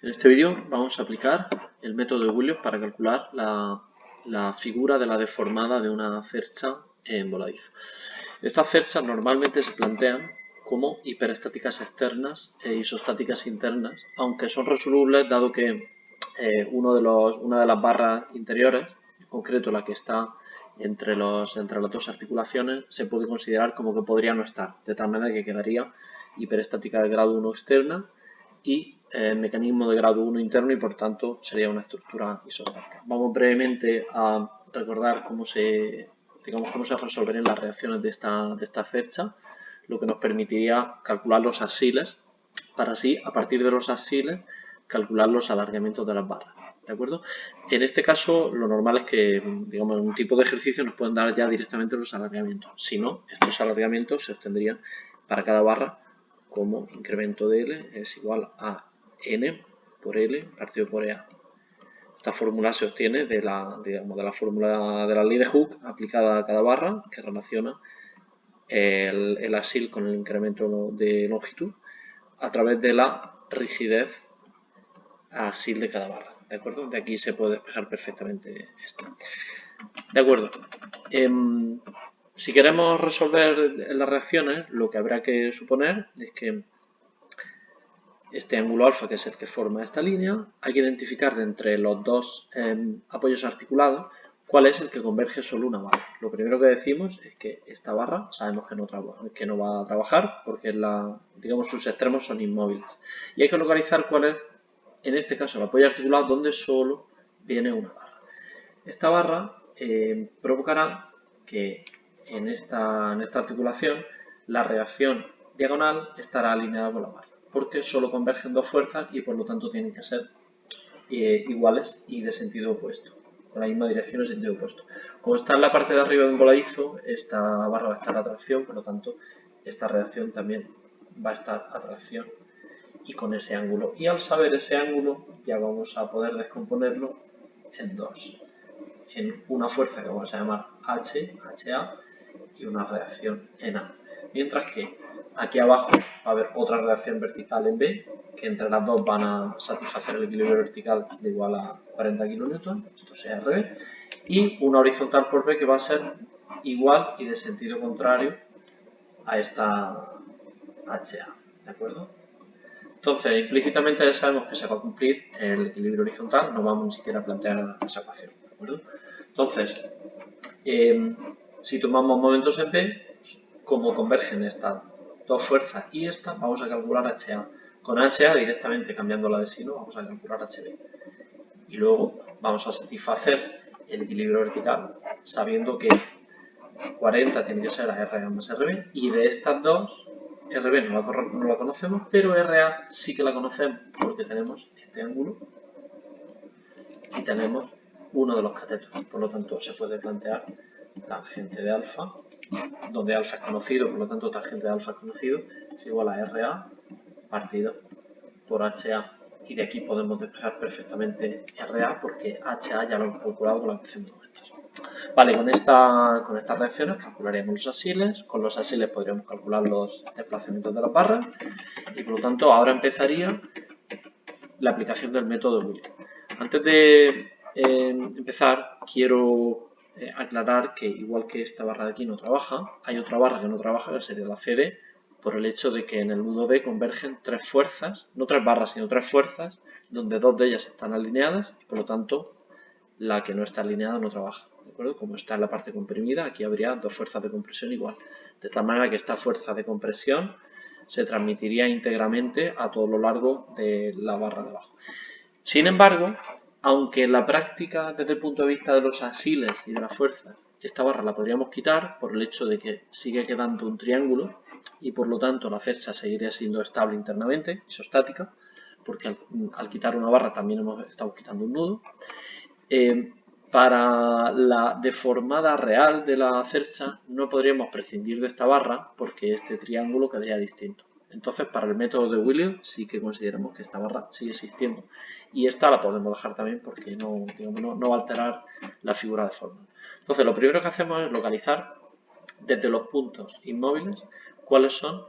En este vídeo vamos a aplicar el método de Williams para calcular la figura de la deformada de una cercha en voladizo. Estas cerchas normalmente se plantean como hiperestáticas externas e isostáticas internas, aunque son resolubles dado que una de las barras interiores, en concreto la que está entre las dos articulaciones, se puede considerar como que podría no estar, de tal manera que quedaría hiperestática de grado 1 externa y mecanismo de grado 1 interno y por tanto sería una estructura isostática. Vamos brevemente a recordar cómo se resolverían las reacciones de esta cercha, lo que nos permitiría calcular los axiles para así, a partir de los axiles, calcular los alargamientos de las barras. ¿De acuerdo? En este caso, lo normal es que, digamos, en un tipo de ejercicio nos pueden dar ya directamente los alargamientos. Si no, estos alargamientos se obtendrían para cada barra como incremento de L es igual a N por L partido por EA. Esta fórmula se obtiene de la fórmula de la ley de Hooke aplicada a cada barra, que relaciona el axil con el incremento de longitud a través de la rigidez axil de cada barra. ¿De acuerdo? De aquí se puede despejar perfectamente esto. De acuerdo. Si queremos resolver las reacciones, lo que habrá que suponer es que este ángulo alfa, que es el que forma esta línea, hay que identificar de entre los dos apoyos articulados cuál es el que converge solo una barra. Lo primero que decimos es que esta barra sabemos que no va a trabajar porque sus extremos son inmóviles. Y hay que localizar cuál es, en este caso, el apoyo articulado donde solo viene una barra. Esta barra provocará que en esta articulación la reacción diagonal estará alineada con la barra, porque solo convergen dos fuerzas y por lo tanto tienen que ser iguales y de sentido opuesto, con la misma dirección y sentido opuesto. Como está en la parte de arriba de un voladizo, esta barra va a estar a tracción, por lo tanto esta reacción también va a estar a tracción y con ese ángulo. Y al saber ese ángulo ya vamos a poder descomponerlo en dos. En una fuerza que vamos a llamar HA, y una reacción en A. Mientras que aquí abajo va a haber otra reacción vertical en B, que entre las dos van a satisfacer el equilibrio vertical de igual a 40 kN, esto sea RB, y una horizontal por B que va a ser igual y de sentido contrario a esta HA, ¿de acuerdo? Entonces, implícitamente ya sabemos que se va a cumplir el equilibrio horizontal, no vamos ni siquiera a plantear esa ecuación, ¿de acuerdo? Entonces, si tomamos momentos en B, como convergen estas dos fuerzas y esta, vamos a calcular HA. Con HA directamente cambiándola de signo, vamos a calcular HB. Y luego vamos a satisfacer el equilibrio vertical sabiendo que 40 tiene que ser a RA más RB y de estas dos, RB no la conocemos, pero RA sí que la conocemos porque tenemos este ángulo y tenemos uno de los catetos. Por lo tanto, se puede plantear tangente de alfa, donde alfa es conocido, por lo tanto tangente de alfa es conocido, es igual a RA partido por HA. Y de aquí podemos despejar perfectamente RA porque HA ya lo hemos calculado con la ecuación de momentos. Vale, con estas reacciones calcularíamos los axiles, con los axiles podríamos calcular los desplazamientos de las barras y por lo tanto ahora empezaría la aplicación del método de Williams. Antes de empezar quiero aclarar que igual que esta barra de aquí no trabaja, hay otra barra que no trabaja que sería la CD, por el hecho de que en el nudo D convergen tres fuerzas, no tres barras sino tres fuerzas, donde dos de ellas están alineadas y por lo tanto la que no está alineada no trabaja, ¿de acuerdo? Como está en la parte comprimida, aquí habría dos fuerzas de compresión igual, de tal manera que esta fuerza de compresión se transmitiría íntegramente a todo lo largo de la barra de abajo. Sin embargo, aunque en la práctica, desde el punto de vista de los axiles y de la fuerza, esta barra la podríamos quitar por el hecho de que sigue quedando un triángulo y por lo tanto la cercha seguiría siendo estable internamente, isostática, porque al quitar una barra también estamos quitando un nudo. Para la deformada real de la cercha no podríamos prescindir de esta barra porque este triángulo quedaría distinto. Entonces, para el método de Williams sí que consideramos que esta barra sigue existiendo. Y esta la podemos dejar también porque no va a alterar la figura de forma. Entonces, lo primero que hacemos es localizar desde los puntos inmóviles cuáles son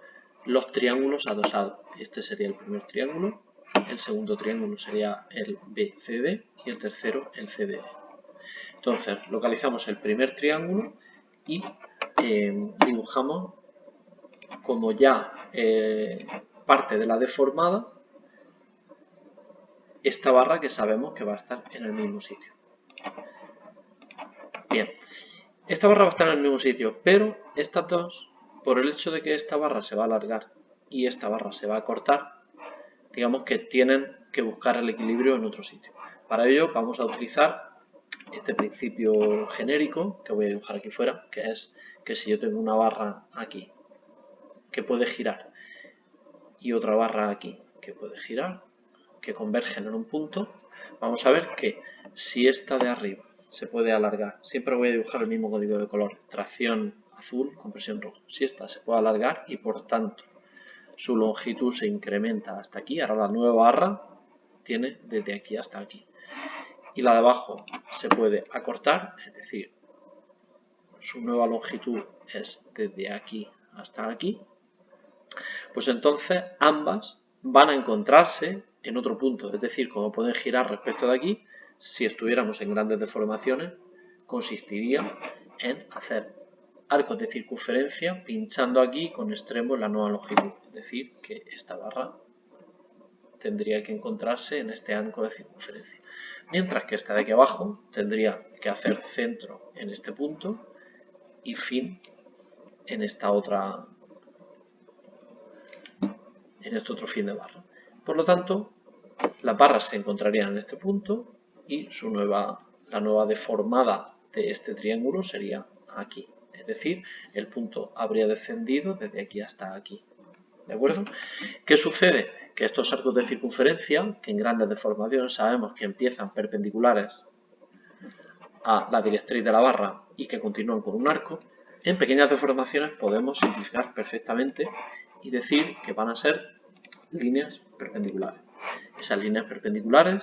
los triángulos adosados. Este sería el primer triángulo. el segundo triángulo sería el BCD y el tercero el CDE. Entonces localizamos el primer triángulo y dibujamos como ya parte de la deformada esta barra que sabemos que va a estar en el mismo sitio. Bien, esta barra va a estar en el mismo sitio, pero estas dos, por el hecho de que esta barra se va a alargar y esta barra se va a cortar, digamos que tienen que buscar el equilibrio en otro sitio. Para ello vamos a utilizar este principio genérico que voy a dibujar aquí fuera, que es que si yo tengo una barra aquí que puede girar y otra barra aquí que puede girar, que convergen en un punto, vamos a ver que si esta de arriba se puede alargar, siempre voy a dibujar el mismo código de color, tracción azul, compresión roja. Si esta se puede alargar y por tanto su longitud se incrementa hasta aquí, ahora la nueva barra tiene desde aquí hasta aquí. Y la de abajo se puede acortar, es decir, su nueva longitud es desde aquí hasta aquí, pues entonces ambas van a encontrarse en otro punto, es decir, como pueden girar respecto de aquí, si estuviéramos en grandes deformaciones, consistiría en hacer arcos de circunferencia pinchando aquí con extremo en la nueva longitud, es decir, que esta barra tendría que encontrarse en este arco de circunferencia, mientras que esta de aquí abajo tendría que hacer centro en este punto y fin en esta otra, en este otro fin de barra. Por lo tanto, las barras se encontrarían en este punto y la nueva deformada de este triángulo sería aquí. Es decir, el punto habría descendido desde aquí hasta aquí. ¿De acuerdo? ¿Qué sucede? Que estos arcos de circunferencia, que en grandes deformaciones sabemos que empiezan perpendiculares a la directriz de la barra y que continúan con un arco, en pequeñas deformaciones podemos simplificar perfectamente y decir que van a ser líneas perpendiculares. Esas líneas perpendiculares,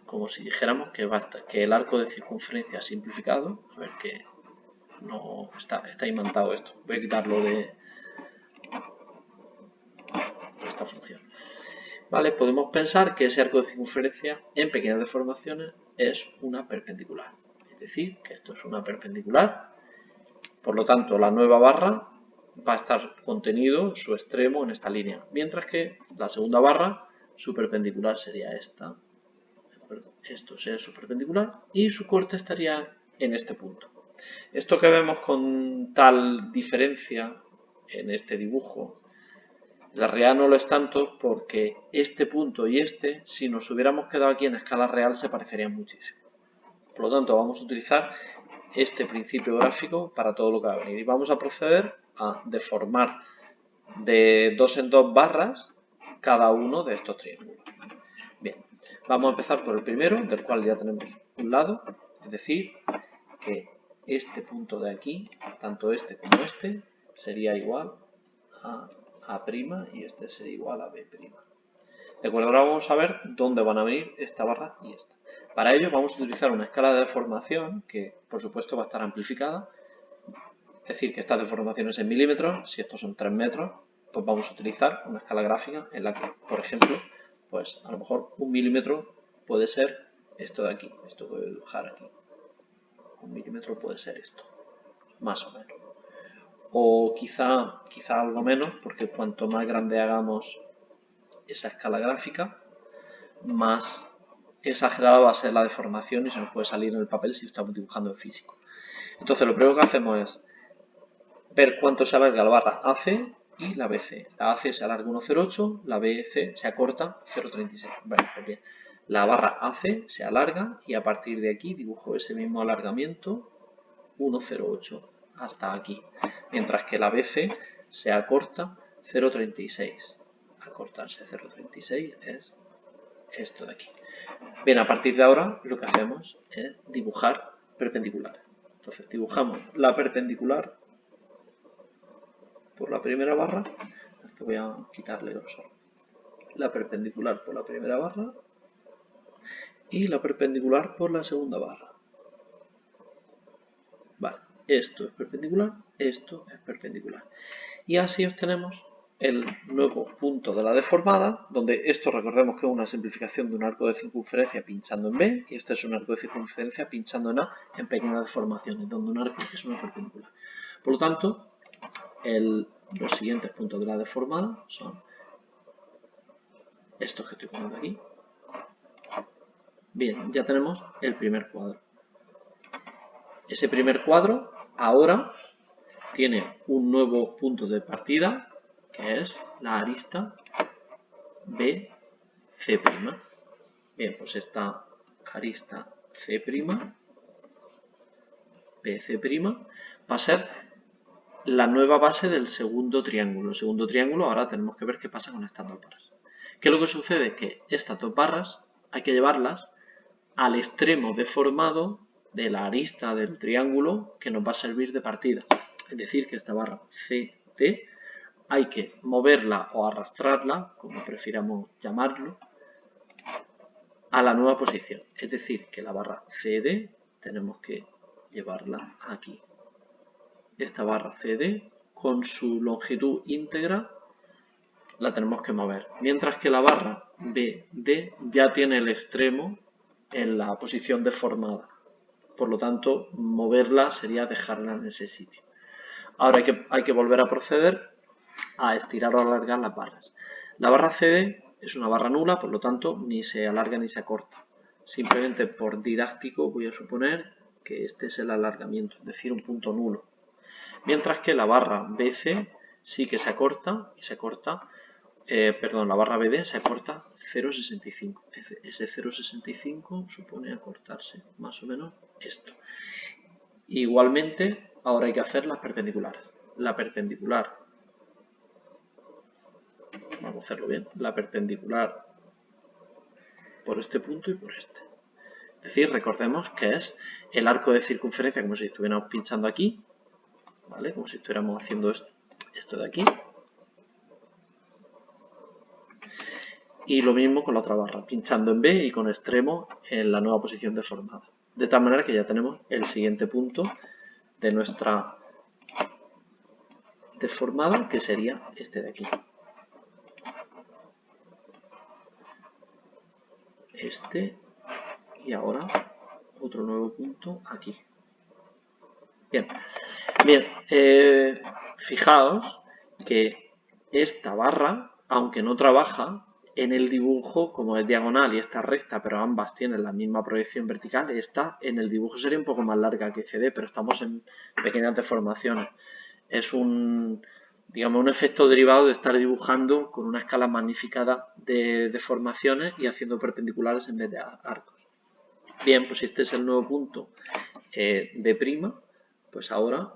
como si dijéramos que el arco de circunferencia simplificado, a ver que no está imantado esto, voy a quitarlo de esta función. Vale, podemos pensar que ese arco de circunferencia en pequeñas deformaciones es una perpendicular, es decir, que esto es una perpendicular, por lo tanto la nueva barra va a estar contenido su extremo en esta línea, mientras que la segunda barra, su perpendicular sería esta, ¿de acuerdo? Esto sería su perpendicular y su corte estaría en este punto. Esto que vemos con tal diferencia en este dibujo, la realidad no lo es tanto porque este punto y este, si nos hubiéramos quedado aquí en escala real, se parecerían muchísimo. Por lo tanto, vamos a utilizar este principio gráfico para todo lo que va a venir y vamos a proceder a deformar de 2 en 2 barras cada uno de estos triángulos. Bien, vamos a empezar por el primero, del cual ya tenemos un lado, es decir, que este punto de aquí, tanto este como este, sería igual a A' y este sería igual a B'. De acuerdo, ahora vamos a ver dónde van a venir esta barra y esta. Para ello vamos a utilizar una escala de deformación que por supuesto va a estar amplificada, es decir, que estas deformaciones en milímetros, si estos son 3 metros, pues vamos a utilizar una escala gráfica en la que, por ejemplo, pues a lo mejor 1 milímetro puede ser esto de aquí, esto que voy a dibujar aquí. 1 milímetro puede ser esto, más o menos. O quizá algo menos, porque cuanto más grande hagamos esa escala gráfica, más exagerada va a ser la deformación y se nos puede salir en el papel si estamos dibujando en físico. Entonces lo primero que hacemos es ver cuánto se alarga la barra AC y la BC. La AC se alarga 1,08, la BC se acorta 0,36. Bueno, pues bien, la barra AC se alarga y a partir de aquí dibujo ese mismo alargamiento 1,08 hasta aquí, mientras que la BC se acorta 0,36. Acortarse 0,36 es esto de aquí. Bien, a partir de ahora lo que hacemos es dibujar perpendiculares. Entonces dibujamos la perpendicular por la primera barra, que voy a quitarle grosor, la perpendicular por la primera barra y la perpendicular por la segunda barra. Vale, esto es perpendicular, esto es perpendicular. Y así obtenemos el nuevo punto de la deformada, donde esto recordemos que es una simplificación de un arco de circunferencia pinchando en B, y este es un arco de circunferencia pinchando en A en pequeñas deformaciones, donde un arco es una perpendicular. Por lo tanto, los siguientes puntos de la deformada son estos que estoy poniendo aquí. Bien, ya tenemos el primer cuadro. Ese primer cuadro ahora tiene un nuevo punto de partida, que es la arista BC'. Bien, pues esta arista C', BC', va a ser la nueva base del segundo triángulo. El segundo triángulo, ahora tenemos que ver qué pasa con estas dos barras. ¿Qué es lo que sucede? Que estas dos barras hay que llevarlas al extremo deformado de la arista del triángulo que nos va a servir de partida. Es decir, que esta barra CD hay que moverla o arrastrarla, como prefiramos llamarlo, a la nueva posición. Es decir, que la barra CD tenemos que llevarla aquí. Esta barra CD con su longitud íntegra la tenemos que mover. Mientras que la barra BD ya tiene el extremo en la posición deformada. Por lo tanto, moverla sería dejarla en ese sitio. Ahora hay que volver a proceder a estirar o alargar las barras. La barra CD es una barra nula, por lo tanto, ni se alarga ni se acorta. Simplemente por didáctico voy a suponer que este es el alargamiento, es decir, un punto nulo. Mientras que la barra BC sí que se acorta y se acorta. La barra BD se acorta 0,65. Ese 0,65 supone acortarse más o menos esto. Igualmente, ahora hay que hacer las perpendiculares. La perpendicular, vamos a hacerlo bien, la perpendicular por este punto y por este. Es decir, recordemos que es el arco de circunferencia, como si estuviéramos pinchando aquí, ¿vale? Como si estuviéramos haciendo esto de aquí. Y lo mismo con la otra barra, pinchando en B y con extremo en la nueva posición deformada. De tal manera que ya tenemos el siguiente punto de nuestra deformada, que sería este de aquí. Este y ahora otro nuevo punto aquí. Bien, fijaos que esta barra, aunque no trabaja, en el dibujo, como es diagonal y esta recta, pero ambas tienen la misma proyección vertical, esta en el dibujo sería un poco más larga que CD, pero estamos en pequeñas deformaciones. Es un efecto derivado de estar dibujando con una escala magnificada de deformaciones y haciendo perpendiculares en vez de arcos. Bien, pues si este es el nuevo punto de', pues ahora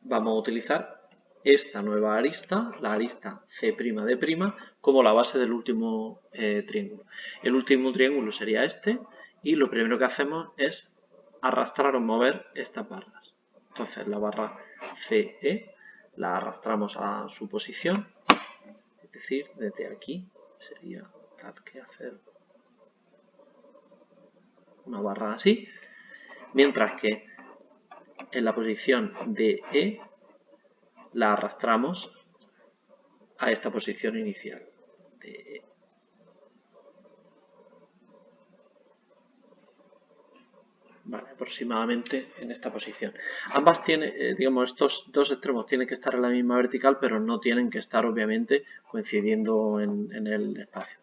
vamos a utilizar esta nueva arista, la arista C'D', como la base del último triángulo. El último triángulo sería este y lo primero que hacemos es arrastrar o mover estas barras. Entonces la barra CE la arrastramos a su posición, es decir, desde aquí sería tal que hacer una barra así, mientras que en la posición de E la arrastramos a esta posición inicial de E. Vale, aproximadamente en esta posición. Ambas tienen, estos dos extremos tienen que estar en la misma vertical, pero no tienen que estar obviamente coincidiendo en el espacio.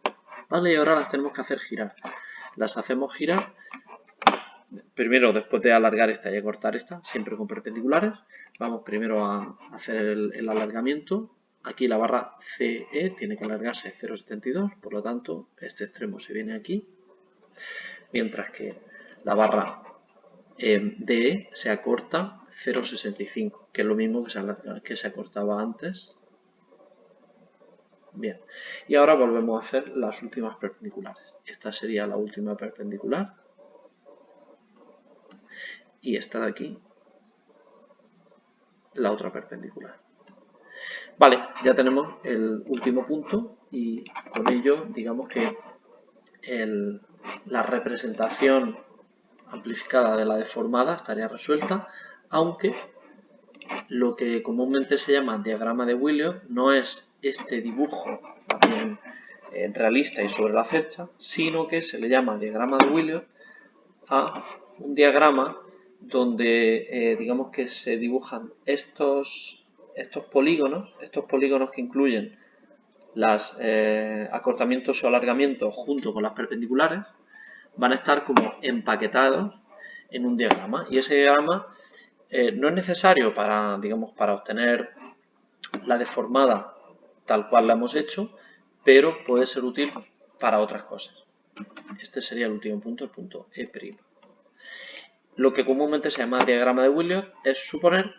Vale, y ahora las tenemos que hacer girar. Las hacemos girar primero, después de alargar esta y acortar esta, siempre con perpendiculares. Vamos primero a hacer el alargamiento. Aquí la barra CE tiene que alargarse 0,72, por lo tanto este extremo se viene aquí, mientras que la barra DE se acorta 0,65, que es lo mismo que se acortaba antes. Bien, y ahora volvemos a hacer las últimas perpendiculares. Esta sería la última perpendicular. Y esta de aquí, la otra perpendicular. Vale, ya tenemos el último punto y con ello digamos que la representación amplificada de la deformada estaría resuelta, aunque lo que comúnmente se llama diagrama de Wiliot no es este dibujo también realista y sobre la cercha, sino que se le llama diagrama de Williot a un diagrama donde digamos que se dibujan estos polígonos que incluyen los acortamientos o alargamientos junto con las perpendiculares, van a estar como empaquetados en un diagrama, y ese diagrama no es necesario para, digamos, para obtener la deformada tal cual la hemos hecho, pero puede ser útil para otras cosas. Este sería el último punto, el punto E'. Lo que comúnmente se llama diagrama de Williot es suponer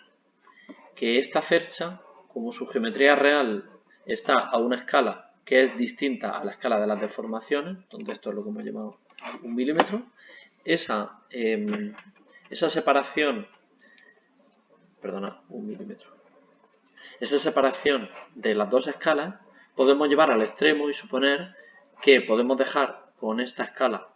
que esta cercha, como su geometría real está a una escala que es distinta a la escala de las deformaciones, donde esto es lo que hemos llamado 1 milímetro, esa separación, perdona, 1 milímetro, esa separación de las dos escalas podemos llevar al extremo y suponer que podemos dejar con esta escala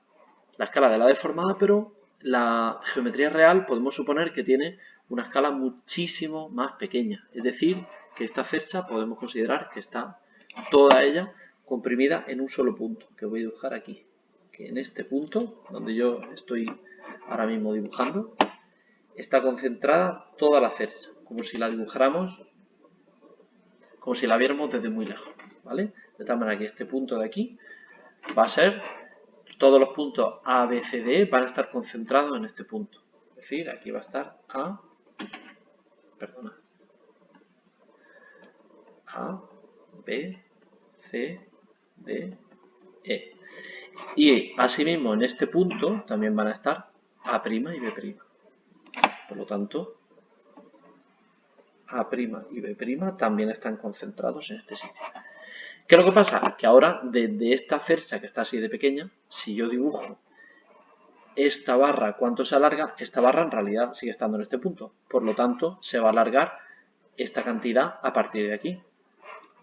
la escala de la deformada, pero la geometría real podemos suponer que tiene una escala muchísimo más pequeña. Es decir, que esta cercha podemos considerar que está toda ella comprimida en un solo punto, que voy a dibujar aquí. Que en este punto, donde yo estoy ahora mismo dibujando, está concentrada toda la cercha, como si la dibujáramos, como si la viéramos desde muy lejos, ¿vale? De tal manera que este punto de aquí va a ser, todos los puntos A, B, C, D van a estar concentrados en este punto. Es decir, aquí va a estar A, B, C, D, E. Y asimismo en este punto también van a estar A' y B'. Por lo tanto, A' y B' también están concentrados en este sitio. ¿Qué es lo que pasa? Que ahora, desde esta cercha que está así de pequeña, si yo dibujo esta barra, ¿cuánto se alarga? Esta barra en realidad sigue estando en este punto. Por lo tanto, se va a alargar esta cantidad a partir de aquí.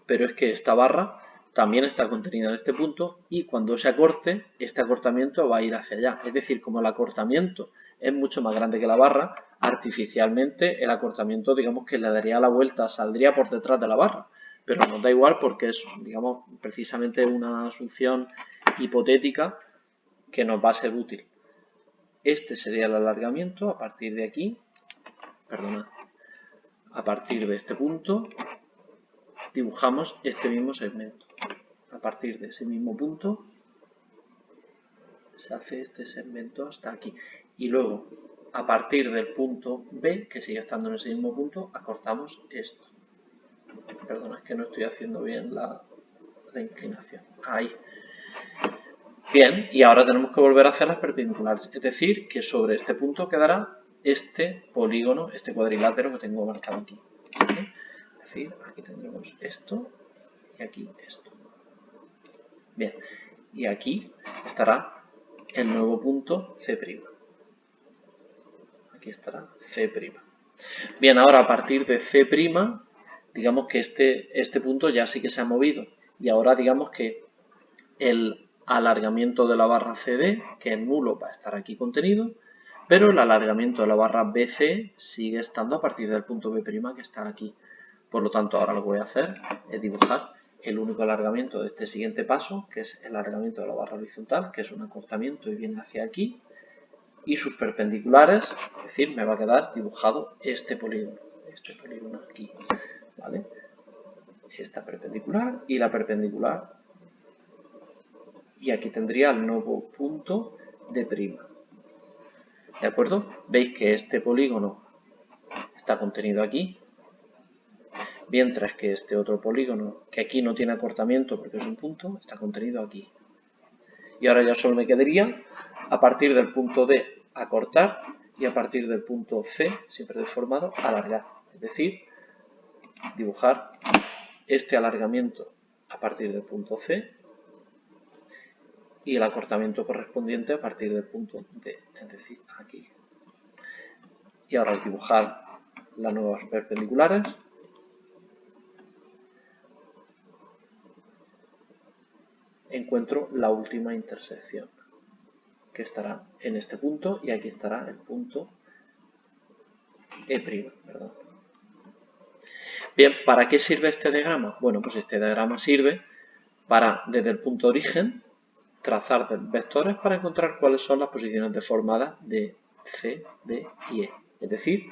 Pero es que esta barra también está contenida en este punto, y cuando se acorte, este acortamiento va a ir hacia allá. Es decir, como el acortamiento es mucho más grande que la barra, artificialmente el acortamiento, digamos que le daría la vuelta, saldría por detrás de la barra. Pero nos da igual porque es, digamos, precisamente una asunción hipotética que nos va a ser útil. Este sería el alargamiento a partir de aquí, a partir de este punto dibujamos este mismo segmento. A partir de ese mismo punto se hace este segmento hasta aquí. Y luego, a partir del punto B, que sigue estando en ese mismo punto, acortamos esto. Perdona, es que no estoy haciendo bien la inclinación. Ahí. Bien, y ahora tenemos que volver a hacer las perpendiculares. Es decir, que sobre este punto quedará este polígono, este cuadrilátero que tengo marcado aquí. ¿Sí? Es decir, aquí tendremos esto y aquí esto. Bien, y aquí estará el nuevo punto C'. Aquí estará C'. Bien, ahora a partir de C', digamos que este punto ya sí que se ha movido. Y ahora digamos que el alargamiento de la barra CD, que es nulo, va a estar aquí contenido, pero el alargamiento de la barra BC sigue estando a partir del punto B' que está aquí. Por lo tanto, ahora lo que voy a hacer es dibujar el único alargamiento de este siguiente paso, que es el alargamiento de la barra horizontal, que es un acortamiento y viene hacia aquí, y sus perpendiculares, es decir, me va a quedar dibujado este polígono aquí, ¿vale? Esta perpendicular y la perpendicular, y aquí tendría el nuevo punto de prima. ¿De acuerdo? Veis que este polígono está contenido aquí, mientras que este otro polígono, que aquí no tiene acortamiento porque es un punto, está contenido aquí. Y ahora ya solo me quedaría, a partir del punto D, acortar, y a partir del punto C, siempre deformado, alargar. Es decir, dibujar este alargamiento a partir del punto C y el acortamiento correspondiente a partir del punto D, es decir, aquí. Y ahora al dibujar las nuevas perpendiculares, encuentro la última intersección, que estará en este punto, y aquí estará el punto E', perdón. Bien, ¿para qué sirve este diagrama? Bueno, pues este diagrama sirve para, desde el punto de origen, trazar vectores para encontrar cuáles son las posiciones deformadas de C, D y E. Es decir,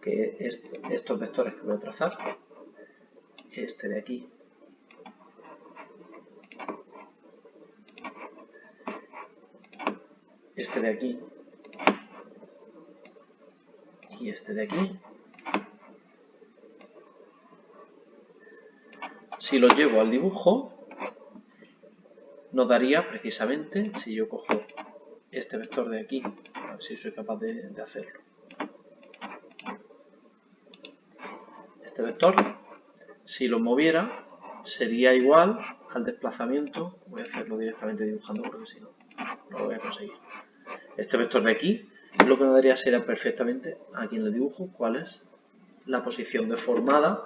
que estos vectores que voy a trazar, este de aquí, este de aquí y este de aquí, si los llevo al dibujo, nos daría precisamente, si yo cojo este vector de aquí, a ver si soy capaz de hacerlo. Este vector, si lo moviera, sería igual al desplazamiento. Voy a hacerlo directamente dibujando porque si no, no lo voy a conseguir. Este vector de aquí, lo que me daría sería perfectamente, aquí en el dibujo, cuál es la posición deformada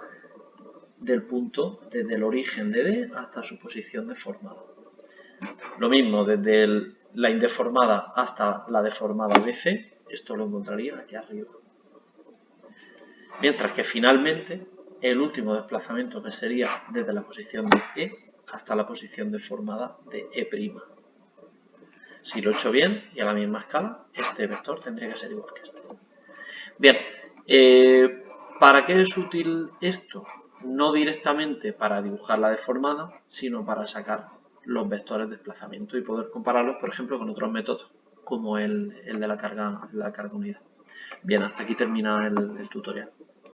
del punto desde el origen de D hasta su posición deformada. Lo mismo desde la indeformada hasta la deformada de C, esto lo encontraría aquí arriba. Mientras que finalmente el último desplazamiento que sería desde la posición de E hasta la posición deformada de E'. Si lo he hecho bien y a la misma escala, este vector tendría que ser igual que este. Bien, ¿para qué es útil esto? No directamente para dibujar la deformada, sino para sacar los vectores de desplazamiento y poder compararlos, por ejemplo, con otros métodos, como el de la carga unida. Bien, hasta aquí termina el tutorial.